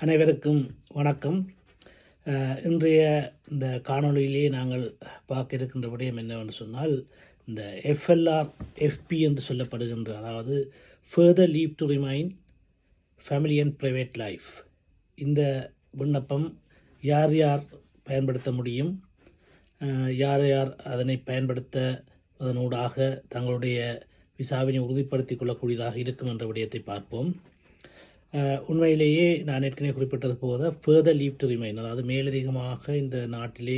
அனைவருக்கும் வணக்கம். இன்றைய இந்த காணொளியிலே நாங்கள் பார்க்க இருக்கின்ற விடயம் என்னவென்று சொன்னால், இந்த FLR FP என்று சொல்லப்படுகின்ற, அதாவது further leave to remain family and private life, இந்த விண்ணப்பம் யார் யார் பயன்படுத்த முடியும், யார் யார் அதனை பயன்படுத்த அதனூடாக தங்களுடைய விசாவினை உறுதிப்படுத்திக் கொள்ளக்கூடியதாக இருக்கும் என்ற விடயத்தை பார்ப்போம். உண்மையிலேயே நான் ஏற்கனவே குறிப்பிட்டது போல ஃபர்தர் லீவ் டு ரிமைன், அதாவது மேலதிகமாக இந்த நாட்டிலே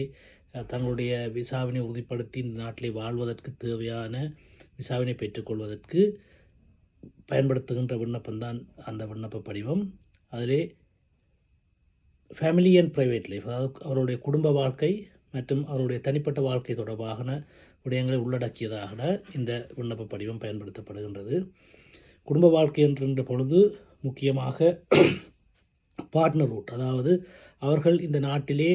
தங்களுடைய விசாவினை உறுதிப்படுத்தி இந்த நாட்டிலே வாழ்வதற்கு தேவையான விசாவினை பெற்றுக்கொள்வதற்கு பயன்படுத்துகின்ற விண்ணப்பம்தான் அந்த விண்ணப்ப படிவம். அதிலே ஃபேமிலி அண்ட் ப்ரைவேட் லைஃப், அதாவது அவருடைய குடும்ப வாழ்க்கை மற்றும் அவருடைய தனிப்பட்ட வாழ்க்கை தொடர்பான விடயங்களை உள்ளடக்கியதாக இந்த விண்ணப்ப படிவம் பயன்படுத்தப்படுகின்றது. குடும்ப வாழ்க்கை என்கின்ற பொழுது முக்கியமாக பார்ட்னர் ரூட், அதாவது அவர்கள் இந்த நாட்டிலே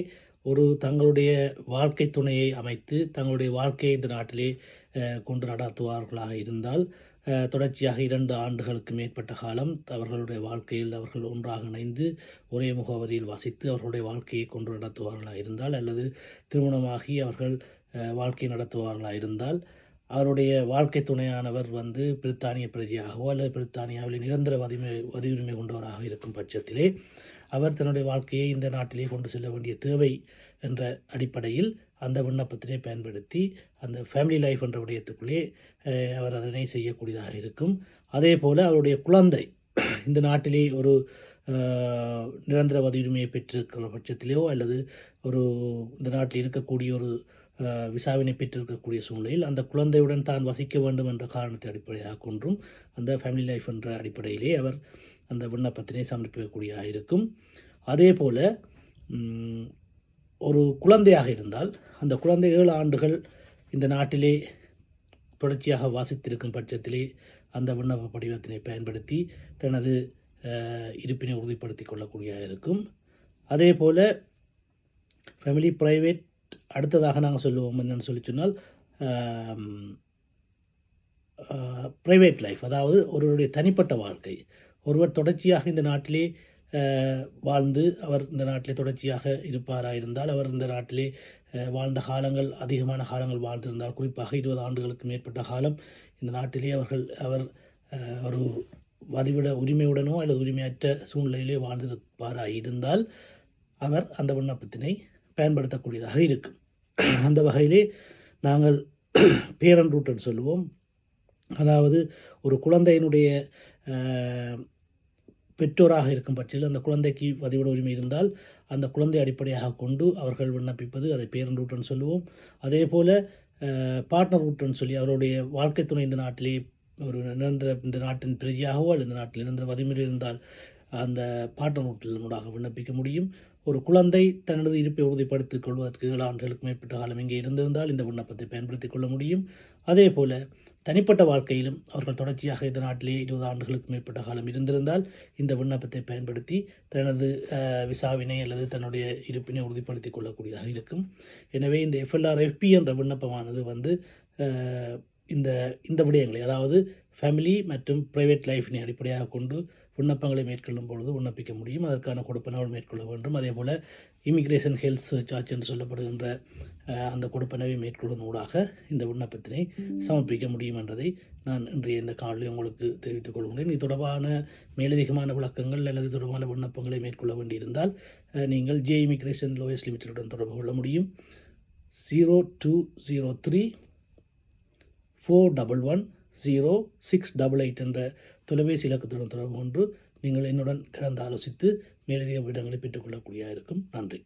ஒரு தங்களுடைய வாழ்க்கை துணையை அமைத்து தங்களுடைய வாழ்க்கையை இந்த நாட்டிலே கொண்டு நடத்துவார்களாக இருந்தால், தொடர்ச்சியாக 2 ஆண்டுகளுக்கு மேற்பட்ட காலம் அவர்களுடைய வாழ்க்கையில் அவர்கள் ஒன்றாக இணைந்து ஒரே முகவரியில் வசித்து அவர்களுடைய வாழ்க்கையை கொண்டு நடத்துவார்களாக இருந்தால், அல்லது திருமணமாகி அவர்கள் வாழ்க்கை நடத்துவார்களாக இருந்தால், அவருடைய வாழ்க்கை துணையானவர் பிரித்தானிய பிரஜையாகவோ அல்லது பிரித்தானியாவில் நிரந்தர வரியுரிமை கொண்டவராக இருக்கும் பட்சத்திலே அவர் தன்னுடைய வாழ்க்கையை இந்த நாட்டிலே கொண்டு செல்ல வேண்டிய தேவை என்ற அடிப்படையில் அந்த விண்ணப்பத்தினை பயன்படுத்தி அந்த ஃபேமிலி லைஃப் என்ற விடயத்துக்குள்ளே அவர் அதனை செய்யக்கூடியதாக இருக்கும். அதே போல் அவருடைய குழந்தை இந்த நாட்டிலே ஒரு நிரந்தர வரியுரிமையை பெற்றிருக்கிற பட்சத்திலேயோ அல்லது இந்த நாட்டில் இருக்கக்கூடிய ஒரு விசாவினை பெற்றிருக்கக்கூடிய சூழ்நிலையில் அந்த குழந்தையுடன் தான் வசிக்க வேண்டும் என்ற காரணத்தை அடிப்படையாக கொன்றும் அந்த ஃபேமிலி லைஃப் என்ற அடிப்படையிலே அவர் அந்த விண்ணப்பத்தினை சமர்ப்பிக்கக்கூடியதாக இருக்கும். அதே போல் ஒரு குழந்தையாக இருந்தால் அந்த குழந்தை 7 ஆண்டுகள் இந்த நாட்டிலே தொடர்ச்சியாக வாசித்திருக்கும் பட்சத்திலே அந்த விண்ணப்ப படிவத்தினை பயன்படுத்தி தனது இருப்பினை உறுதிப்படுத்தி கொள்ளக்கூடியதாக இருக்கும். அதே போல் ஃபேமிலி ப்ரைவேட், அடுத்ததாக நாங்கள் சொல்லுவோம் என்னென்னு சொன்னால் ப்ரைவேட் லைஃப், அதாவது ஒருவருடைய தனிப்பட்ட வாழ்க்கை. ஒருவர் தொடர்ச்சியாக இந்த நாட்டிலே வாழ்ந்து அவர் இந்த நாட்டிலே தொடர்ச்சியாக இருப்பாராக இருந்தால், அவர் இந்த நாட்டிலே வாழ்ந்த காலங்கள் அதிகமான காலங்கள் வாழ்ந்திருந்தால், குறிப்பாக 20 ஆண்டுகளுக்கு மேற்பட்ட காலம் இந்த நாட்டிலே அவர் ஒரு வதிவிட உரிமையுடனோ அல்லது உரிமையற்ற சூழ்நிலையிலே வாழ்ந்திருப்பாராக இருந்தால் அவர் அந்த விண்ணப்பத்தினை பயன்படுத்தக்கூடியதாக இருக்கும். அந்த வகையிலே நாங்கள் பேரண்ட் ரூட்னு சொல்லுவோம். அதாவது ஒரு குழந்தையினுடைய பெற்றோராக இருக்கும் பட்சத்தில் அந்த குழந்தைக்கு வதிவிட உரிமை இருந்தால் அந்த குழந்தை அடிப்படையாக கொண்டு அவர்கள் விண்ணப்பிப்பது அதை பேரண்ட் ரூட்னு சொல்லுவோம். அதே போல் பார்ட்னர் ரூட்னு சொல்லி அவருடைய வாழ்க்கை துணை இந்த நாட்டிலே ஒரு நிரந்தர இந்த நாட்டின் பிரஜையாகவோ அல்லது இந்த நாட்டில் நிரந்தர வதிமுறை இருந்தால் அந்த பார்ட்னர் ரூட்டில் மூலமாக விண்ணப்பிக்க முடியும். ஒரு குழந்தை தனது இருப்பை உறுதிப்படுத்திக் கொள்வதற்கு 7 ஆண்டுகளுக்கு மேற்பட்ட காலம் இங்கே இருந்திருந்தால் இந்த விண்ணப்பத்தை பயன்படுத்திக் கொள்ள முடியும். அதே போல் தனிப்பட்ட வாழ்க்கையிலும் அவர்கள் தொடர்ச்சியாக இந்த நாட்டிலே 20 ஆண்டுகளுக்கு மேற்பட்ட காலம் இருந்திருந்தால் இந்த விண்ணப்பத்தை பயன்படுத்தி தனது விசாவினை அல்லது தன்னுடைய இருப்பினை உறுதிப்படுத்திக் கொள்ளக்கூடியதாக இருக்கும். எனவே இந்த FLR FP என்ற விண்ணப்பமானது இந்த விடயங்களை, அதாவது ஃபேமிலி மற்றும் ப்ரைவேட் லைஃபினை அடிப்படையாக கொண்டு விண்ணப்பங்களை மேற்கொள்ளும் பொழுது விண்ணப்பிக்க முடியும். அதற்கான கொடுப்பனவை மேற்கொள்ள வேண்டும். அதே போல் இமிக்ரேஷன் ஹெல்த் சார்ஜ் என்று சொல்லப்படுகின்ற அந்த கொடுப்பனவை மேற்கொள்ளும் ஊடாக இந்த விண்ணப்பத்தினை சமர்ப்பிக்க முடியும் என்பதை நான் இன்றைய இந்த காணொளியில் உங்களுக்கு தெரிவித்துக் கொள்கிறேன். இது தொடர்பான மேலதிகமான விளக்கங்கள் அல்லது தொடர்பான விண்ணப்பங்களை மேற்கொள்ள வேண்டியிருந்தால் நீங்கள் ஜே இமிக்ரேஷன் லோயர்ஸ் லிமிடெடுடன் தொடர்பு கொள்ள முடியும். 0203 411 0688 என்ற தொலைபேசி இலக்கத்துடன் தொடர்பு கொண்டு நீங்கள் என்னுடன் கலந்து ஆலோசித்து மேலதிக விடங்களை பெற்றுக்கொள்ளக்கூடியதாக இருக்கும். நன்றி.